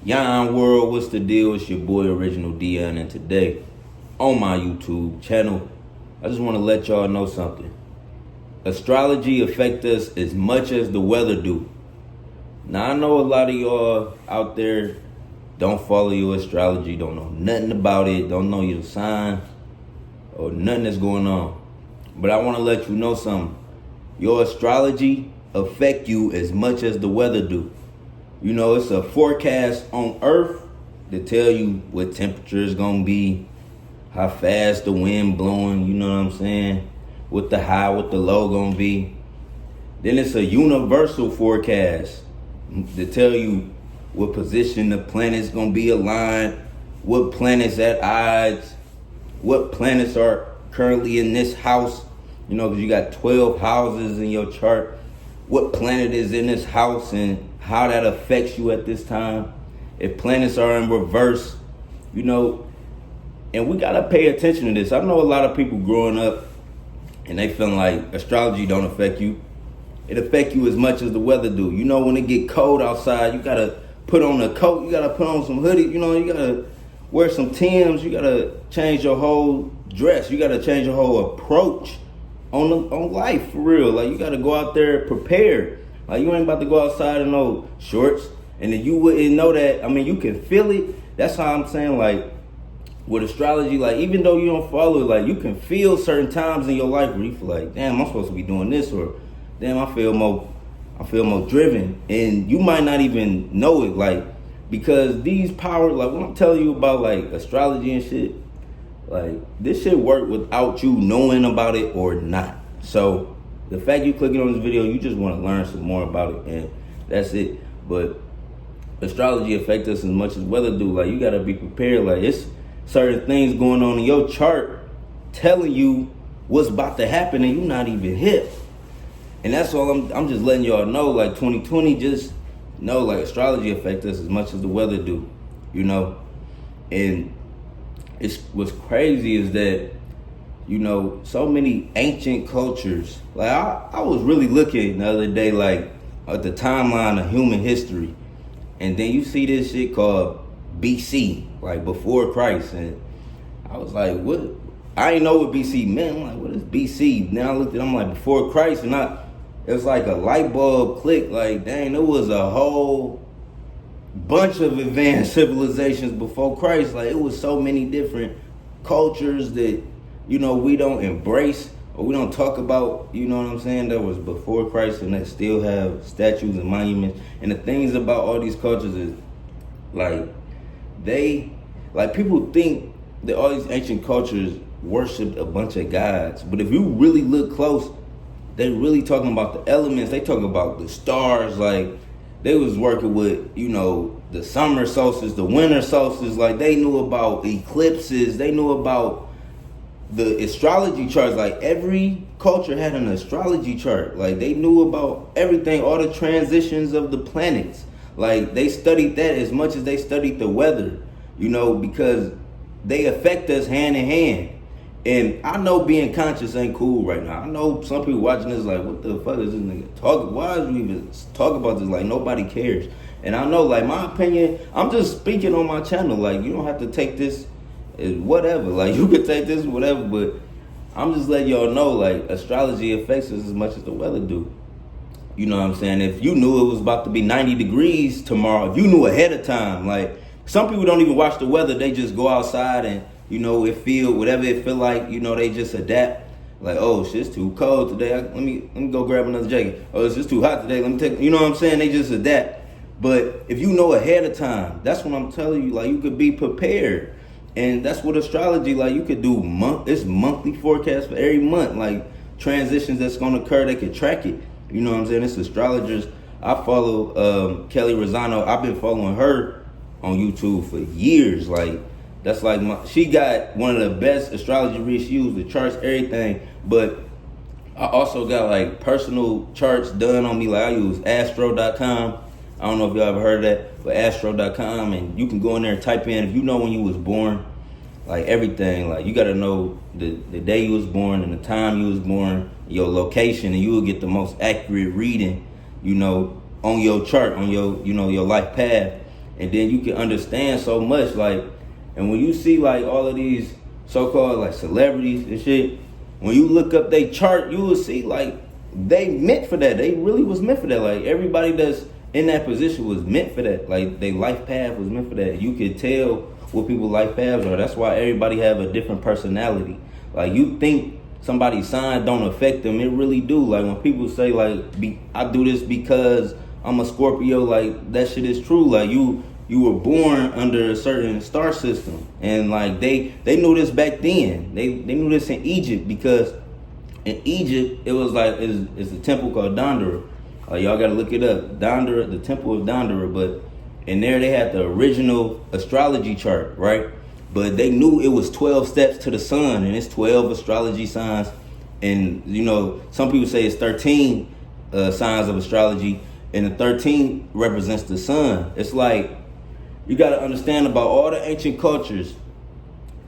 Yon world, what's the deal? It's your boy Original Dion, and today on my YouTube channel, I just want to let y'all know something. Astrology affects us as much as the weather do. Now I know a lot of y'all out there don't follow your astrology, don't know nothing about it, don't know your sign or nothing that's going on. But I want to let you know something. Your astrology affect you as much as the weather do. You know, it's a forecast on Earth to tell you what temperature is going to be, how fast the wind blowing, you know what I'm saying, what the high, what the low going to be. Then it's a universal forecast to tell you what position the planets going to be aligned, what planets at odds, what planets are currently in this house, you know, because you got 12 houses in your chart, what planet is in this house and how that affects you at this time. If planets are in reverse, you know, and we gotta pay attention to this. I know a lot of people growing up and they feeling like astrology don't affect you. It affect you as much as the weather do. You know, when it get cold outside, you gotta put on a coat, you gotta put on some hoodie, you know, you gotta wear some Timbs, you gotta change your whole dress, you gotta change your whole approach on life, for real. Like, you gotta go out there prepared. Like, you ain't about to go outside in no shorts, and then you wouldn't know that. I mean, you can feel it. That's how I'm saying, like, with astrology, like, even though you don't follow it, like, you can feel certain times in your life where you feel like, damn, I'm supposed to be doing this, or damn, I feel more driven, and you might not even know it, like, because these powers, like, when I'm telling you about, like, astrology and shit, like, this shit work without you knowing about it or not. So the fact you clicking on this video, you just want to learn some more about it, and that's it. But astrology affects us as much as weather do. Like, you gotta be prepared. Like, it's certain things going on in your chart telling you what's about to happen, and you're not even hip. And that's all I'm just letting y'all know. Like, 2020, just know, like, astrology affects us as much as the weather do, you know. And what's crazy is that, you know, so many ancient cultures. Like, I was really looking the other day, like, at the timeline of human history, and then you see this shit called BC, like before Christ, and I was like, what? I didn't know what BC meant. I'm like, what is BC? Now I looked at it, I'm like, before Christ, and it was like a light bulb click. Like, dang, there was a whole bunch of advanced civilizations before Christ. Like, it was so many different cultures that, you know, we don't embrace or we don't talk about, you know what I'm saying, that was before Christ and that still have statues and monuments. And the things about all these cultures is, like, people think that all these ancient cultures worshipped a bunch of gods. But if you really look close, they really talking about the elements. They talking about the stars. Like, they was working with, you know, the summer solstice, the winter solstice. Like, they knew about eclipses. They knew about the astrology charts. Like, every culture had an astrology chart. Like, they knew about everything, all the transitions of the planets. Like, they studied that as much as they studied the weather, you know, because they affect us hand in hand. And I know being conscious ain't cool right now. I know some people watching this like, what the fuck is this nigga talking? Why is we even talk about this? Like, nobody cares. And I know, like, my opinion, I'm just speaking on my channel. Like, you don't have to take this as whatever. Like, you could take this whatever, but I'm just letting y'all know, like, astrology affects us as much as the weather do. You know what I'm saying? If you knew it was about to be 90 degrees tomorrow, if you knew ahead of time, like, some people don't even watch the weather. They just go outside and, you know, whatever it feel like, you know, they just adapt. Like, oh, shit's too cold today. Let me go grab another jacket. Oh, it's just too hot today. Let me take, you know what I'm saying? They just adapt. But if you know ahead of time, that's what I'm telling you. Like, you could be prepared. And that's what astrology, like, you could do it's monthly forecast for every month. Like, transitions that's going to occur, they could track it. You know what I'm saying? It's astrologers. I follow Kelly Rosano. I've been following her on YouTube for years. Like, that's like she got one of the best astrology reads. She uses the charts, everything. But I also got, like, personal charts done on me. Like, I use Astro.com. I don't know if y'all ever heard of that, but Astro.com, and you can go in there and type in if you know when you was born, like, everything. Like, you got to know the day you was born and the time you was born, your location, and you will get the most accurate reading, you know, on your chart, on your, you know, your life path. and then you can understand so much. Like, and when you see like all of these so-called like celebrities and shit, when you look up their chart, you will see like they meant for that. They really was meant for that. Like everybody that's in that position was meant for that. Like their life path was meant for that. You could tell what people's life paths are. That's why everybody have a different personality. Like you think somebody's sign don't affect them, it really do. Like when people say like, I do this because I'm a Scorpio, like that shit is true. Like you were born under a certain star system, and like they knew this back then. They knew this in Egypt, because in Egypt it was like it's a temple called Dondera. Y'all gotta look it up. Dondera, the temple of Dondera. But in there they had the original astrology chart, right? But they knew it was 12 steps to the sun, and it's 12 astrology signs. And you know, some people say it's 13 signs of astrology, and the 13 represents the sun. It's like, you gotta understand about all the ancient cultures,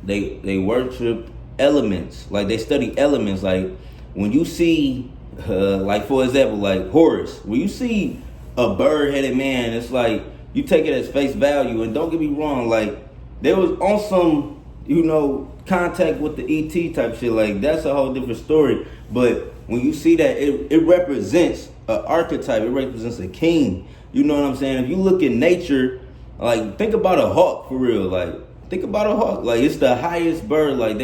they worship elements. Like they study elements. Like when you see, like for example, like Horus, when you see a bird-headed man, it's like you take it as face value. And don't get me wrong, like there was on some, you know, contact with the ET type shit. Like that's a whole different story. But when you see that, it represents an archetype. It represents a king. You know what I'm saying? If you look at nature, like think about a hawk for real. Like think about a hawk. Like it's the highest bird. Like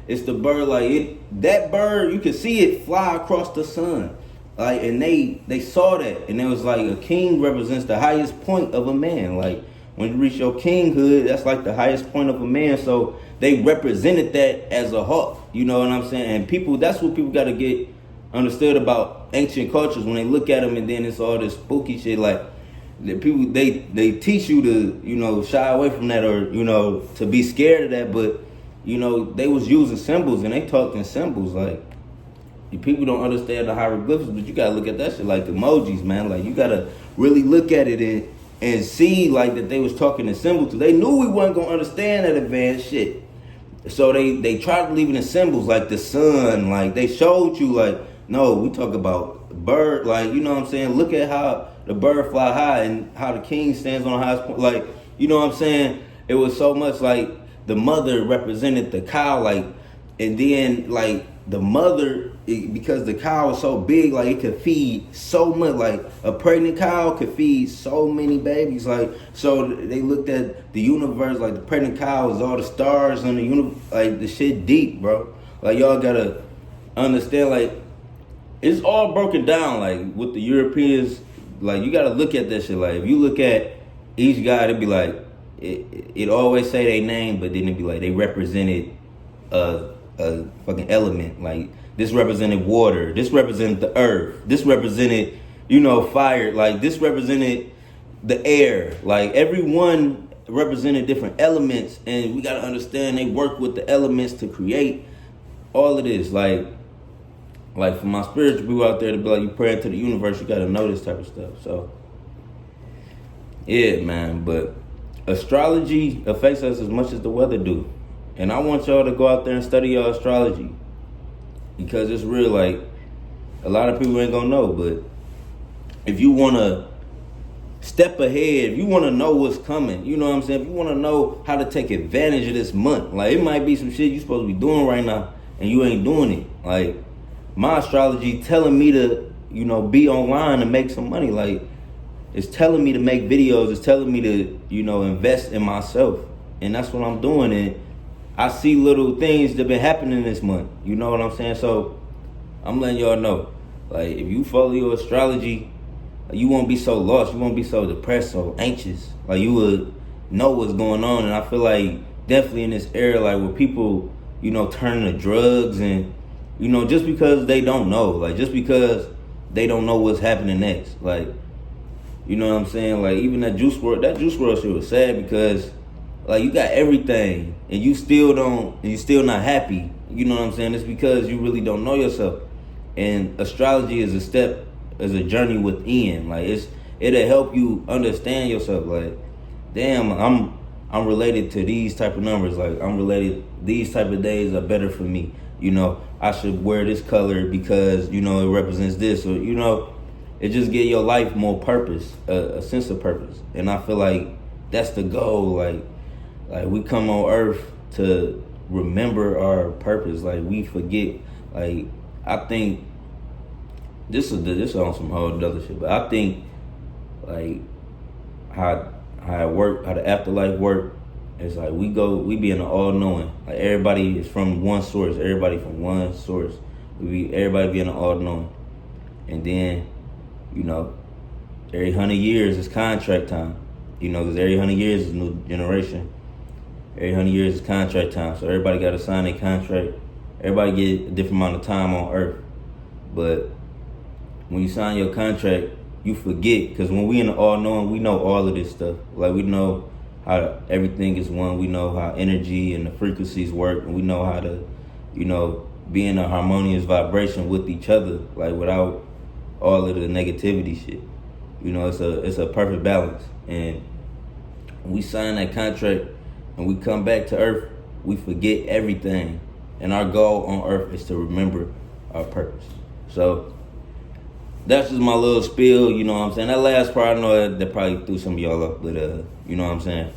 it's the bird. Like that bird, you can see it fly across the sun. Like, and they saw that, and it was like a king represents the highest point of a man. Like when you reach your kinghood, that's like the highest point of a man. So they represented that as a hawk. You know what I'm saying? And people, that's what people got to get understood about ancient cultures when they look at them, and then it's all this spooky shit. Like the people, they teach you to, you know, shy away from that, or you know, to be scared of that. But you know, they was using symbols, and they talked in symbols. Like people don't understand the hieroglyphics, but you gotta look at that shit like emojis, man. Like you gotta really look at it and see like that they was talking in symbols. They knew we wasn't gonna understand that advanced shit, so they tried to leave it in symbols, like the sun. Like they showed you, like, no, we talk about bird. Like, you know what I'm saying? Look at how the bird fly high and how the king stands on the highest point. Like, you know what I'm saying? It was so much like the mother represented the cow, like, and then like the mother, because the cow was so big, like it could feed so much. Like a pregnant cow could feed so many babies. Like, so they looked at the universe, like the pregnant cow is all the stars in the universe. Like the shit deep, bro. Like y'all gotta understand, like it's all broken down. Like with the Europeans, like you gotta look at that shit. Like if you look at each guy, it'd be like it always say their name, but then it'd be like they represented a fucking element. Like this represented water, this represented the earth, this represented, you know, fire, like this represented the air. Like everyone represented different elements, and we gotta understand they work with the elements to create all of this. Like for my spiritual people out there to be like, you praying to the universe, you gotta know this type of stuff. So yeah, man. But astrology affects us as much as the weather do. And I want y'all to go out there and study your astrology, because it's real. Like a lot of people ain't gonna know, but if you wanna step ahead, if you wanna know what's coming, you know what I'm saying? If you wanna know how to take advantage of this month, like it might be some shit you supposed to be doing right now and you ain't doing it. Like my astrology telling me to, you know, be online and make some money. Like it's telling me to make videos. It's telling me to, you know, invest in myself, and that's what I'm doing. And I see little things that been happening this month. You know what I'm saying? So I'm letting y'all know, like, if you follow your astrology, you won't be so lost. You won't be so depressed, so anxious. Like you would know what's going on. And I feel like definitely in this era, like where people, you know, turning to drugs, and you know, just because they don't know, like just because they don't know what's happening next. Like, you know what I'm saying? Like even that Juice WRLD shit was sad, because like you got everything and you still not happy. You know what I'm saying? It's because you really don't know yourself. And astrology is a journey within. Like it'll help you understand yourself. Like, damn, I'm related to these type of numbers. Like I'm related, these type of days are better for me. You know, I should wear this color because, you know, it represents this, or, you know, it just give your life more purpose, a sense of purpose. And I feel like that's the goal. Like we come on Earth to remember our purpose. Like we forget. Like I think this is on some whole other shit, but I think like how it work, how the afterlife work. It's like we be in the all knowing. Like everybody is from one source. Everybody from one source. Everybody be in the all knowing, and then every 100 years is contract time. Because every 100 years is a new generation. Every 100 years is contract time. So everybody got to sign a contract. Everybody get a different amount of time on Earth. But when you sign your contract, you forget. Because when we in the all-knowing, we know all of this stuff. Like we know how everything is one. We know how energy and the frequencies work. And we know how to, be in a harmonious vibration with each other. Like without all of the negativity shit. It's a perfect balance. And when we sign that contract and we come back to Earth, we forget everything. And our goal on Earth is to remember our purpose. So that's just my little spiel, you know what I'm saying? That last part, I know that probably threw some of y'all up, but you know what I'm saying?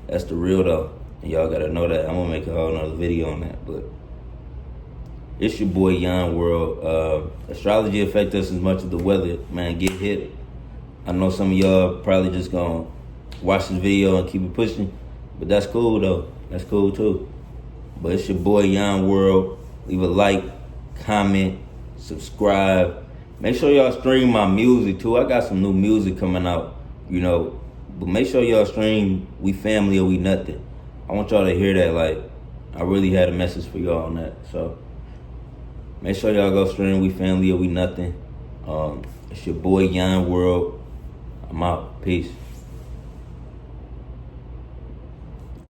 That's the real though. And y'all gotta know that. I'm gonna make a whole nother video on that, but it's your boy Yon World. Astrology affects us as much as the weather, man. Get hit. I know some of y'all probably just gonna watch this video and keep it pushing, but that's cool though. That's cool too. But it's your boy Yon World. Leave a like, comment, subscribe. Make sure y'all stream my music too. I got some new music coming out, but make sure y'all stream We Family or We Nothing. I want y'all to hear that. Like, I really had a message for y'all on that. So make sure y'all go stream We Family or We Nothing. It's your boy Yon World. I'm out. Peace.